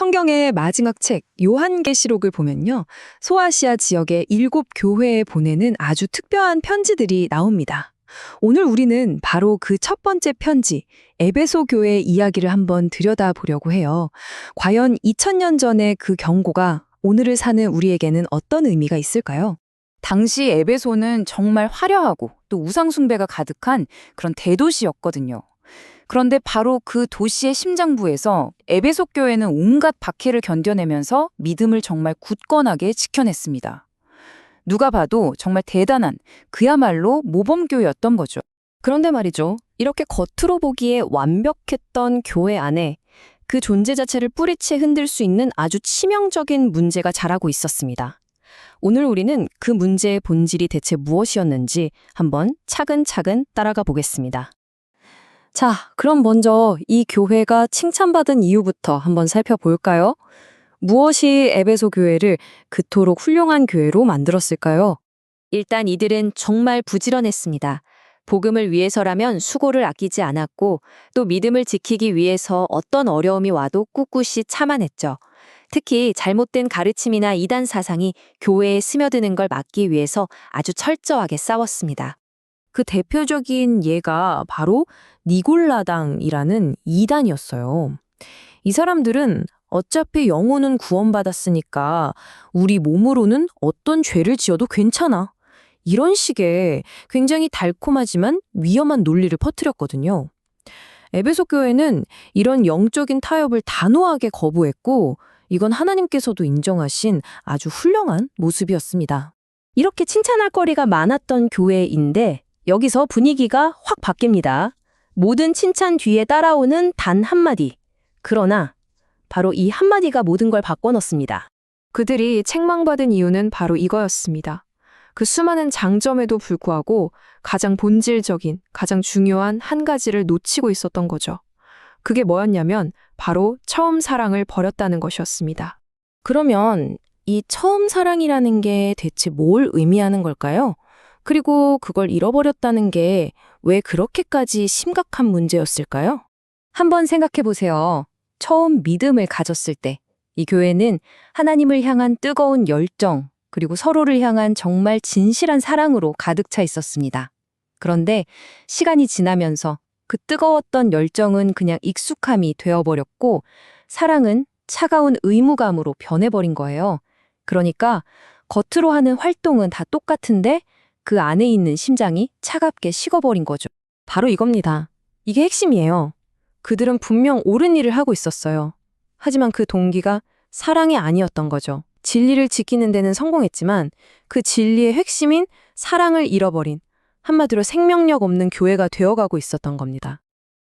성경의 마지막 책 요한계시록을 보면요. 소아시아 지역의 7교회에 보내는 아주 특별한 편지들이 나옵니다. 오늘 우리는 바로 그 첫 번째 편지, 에베소 교회의 이야기를 한번 들여다보려고 해요. 과연 2000년 전의 그 경고가 오늘을 사는 우리에게는 어떤 의미가 있을까요? 당시 에베소는 정말 화려하고 또 우상숭배가 가득한 그런 대도시였거든요. 그런데 바로 그 도시의 심장부에서 에베소 교회는 온갖 박해를 견뎌내면서 믿음을 정말 굳건하게 지켜냈습니다. 누가 봐도 정말 대단한, 그야말로 모범교회였던 거죠. 그런데 말이죠. 이렇게 겉으로 보기에 완벽했던 교회 안에 그 존재 자체를 뿌리채 흔들 수 있는 아주 치명적인 문제가 자라고 있었습니다. 오늘 우리는 그 문제의 본질이 대체 무엇이었는지 한번 차근차근 따라가 보겠습니다. 자, 그럼 먼저 이 교회가 칭찬받은 이유부터 한번 살펴볼까요? 무엇이 에베소 교회를 그토록 훌륭한 교회로 만들었을까요? 일단 이들은 정말 부지런했습니다. 복음을 위해서라면 수고를 아끼지 않았고 또 믿음을 지키기 위해서 어떤 어려움이 와도 꿋꿋이 참아냈죠. 특히 잘못된 가르침이나 이단 사상이 교회에 스며드는 걸 막기 위해서 아주 철저하게 싸웠습니다. 그 대표적인 예가 바로 니골라당이라는 이단이었어요. 이 사람들은 어차피 영혼은 구원받았으니까 우리 몸으로는 어떤 죄를 지어도 괜찮아. 이런 식의 굉장히 달콤하지만 위험한 논리를 퍼뜨렸거든요. 에베소 교회는 이런 영적인 타협을 단호하게 거부했고 이건 하나님께서도 인정하신 아주 훌륭한 모습이었습니다. 이렇게 칭찬할 거리가 많았던 교회인데 여기서 분위기가 확 바뀝니다. 모든 칭찬 뒤에 따라오는 단 한마디. 그러나 바로 이 한마디가 모든 걸 바꿔놓습니다. 그들이 책망받은 이유는 바로 이거였습니다. 그 수많은 장점에도 불구하고 가장 본질적인, 가장 중요한 한 가지를 놓치고 있었던 거죠. 그게 뭐였냐면 바로 처음 사랑을 버렸다는 것이었습니다. 그러면 이 처음 사랑이라는 게 대체 뭘 의미하는 걸까요? 그리고 그걸 잃어버렸다는 게 왜 그렇게까지 심각한 문제였을까요? 한번 생각해 보세요. 처음 믿음을 가졌을 때 이 교회는 하나님을 향한 뜨거운 열정 그리고 서로를 향한 정말 진실한 사랑으로 가득 차 있었습니다. 그런데 시간이 지나면서 그 뜨거웠던 열정은 그냥 익숙함이 되어버렸고 사랑은 차가운 의무감으로 변해버린 거예요. 그러니까 겉으로 하는 활동은 다 똑같은데 그 안에 있는 심장이 차갑게 식어버린 거죠. 바로 이겁니다. 이게 핵심이에요. 그들은 분명 옳은 일을 하고 있었어요. 하지만 그 동기가 사랑이 아니었던 거죠. 진리를 지키는 데는 성공했지만 그 진리의 핵심인 사랑을 잃어버린 한마디로 생명력 없는 교회가 되어가고 있었던 겁니다.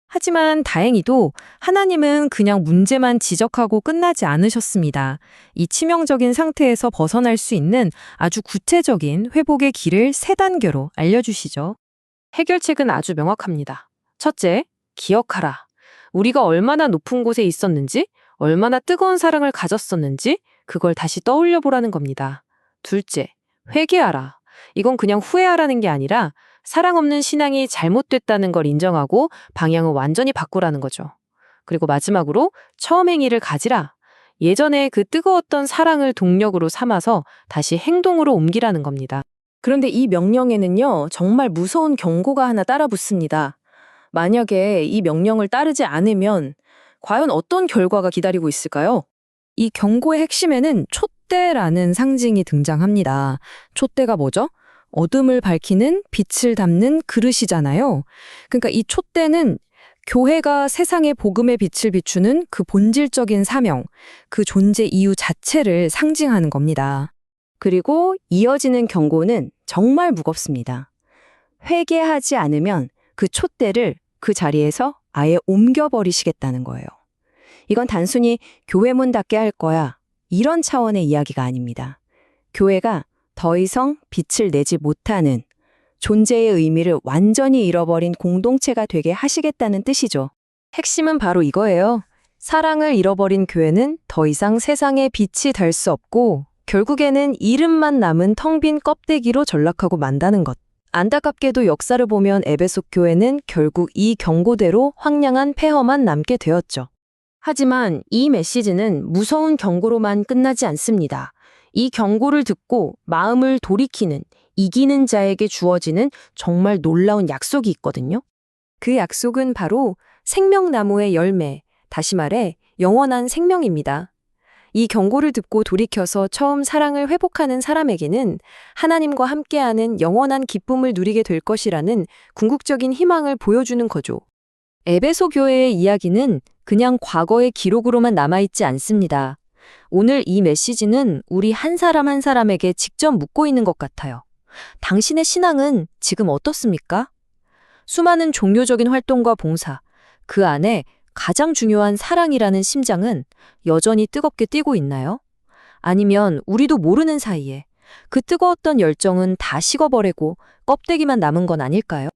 하지만 다행히도 하나님은 그냥 문제만 지적하고 끝나지 않으셨습니다. 이 치명적인 상태에서 벗어날 수 있는 아주 구체적인 회복의 길을 3단계로 알려주시죠. 해결책은 아주 명확합니다. 첫째, 기억하라. 우리가 얼마나 높은 곳에 있었는지, 얼마나 뜨거운 사랑을 가졌었는지 그걸 다시 떠올려 보라는 겁니다. 둘째, 회개하라. 이건 그냥 후회하라는 게 아니라 사랑 없는 신앙이 잘못됐다는 걸 인정하고 방향을 완전히 바꾸라는 거죠. 그리고 마지막으로 처음 행위를 가지라. 예전에 그 뜨거웠던 사랑을 동력으로 삼아서 다시 행동으로 옮기라는 겁니다. 그런데 이 명령에는요, 정말 무서운 경고가 하나 따라 붙습니다. 만약에 이 명령을 따르지 않으면 과연 어떤 결과가 기다리고 있을까요? 이 경고의 핵심에는 촛대라는 상징이 등장합니다. 촛대가 뭐죠? 어둠을 밝히는 빛을 담는 그릇이잖아요. 그러니까 이 촛대는 교회가 세상에 복음의 빛을 비추는 그 본질적인 사명, 그 존재 이유 자체를 상징하는 겁니다. 그리고 이어지는 경고는 정말 무겁습니다. 회개하지 않으면 그 촛대를 그 자리에서 아예 옮겨버리시겠다는 거예요. 이건 단순히 교회 문 닫게 할 거야, 이런 차원의 이야기가 아닙니다. 교회가 더 이상 빛을 내지 못하는 존재의 의미를 완전히 잃어버린 공동체가 되게 하시겠다는 뜻이죠. 핵심은 바로 이거예요. 사랑을 잃어버린 교회는 더 이상 세상에 빛이 될 수 없고 결국에는 이름만 남은 텅 빈 껍데기로 전락하고 만다는 것. 안타깝게도 역사를 보면 에베소 교회는 결국 이 경고대로 황량한 폐허만 남게 되었죠. 하지만 이 메시지는 무서운 경고로만 끝나지 않습니다. 이 경고를 듣고 마음을 돌이키는, 이기는 자에게 주어지는 정말 놀라운 약속이 있거든요. 그 약속은 바로 생명나무의 열매, 다시 말해 영원한 생명입니다. 이 경고를 듣고 돌이켜서 처음 사랑을 회복하는 사람에게는 하나님과 함께하는 영원한 기쁨을 누리게 될 것이라는 궁극적인 희망을 보여주는 거죠. 에베소 교회의 이야기는 그냥 과거의 기록으로만 남아있지 않습니다. 오늘 이 메시지는 우리 한 사람 한 사람에게 직접 묻고 있는 것 같아요. 당신의 신앙은 지금 어떻습니까? 수많은 종교적인 활동과 봉사, 그 안에 가장 중요한 사랑이라는 심장은 여전히 뜨겁게 뛰고 있나요? 아니면 우리도 모르는 사이에 그 뜨거웠던 열정은 다 식어버리고 껍데기만 남은 건 아닐까요?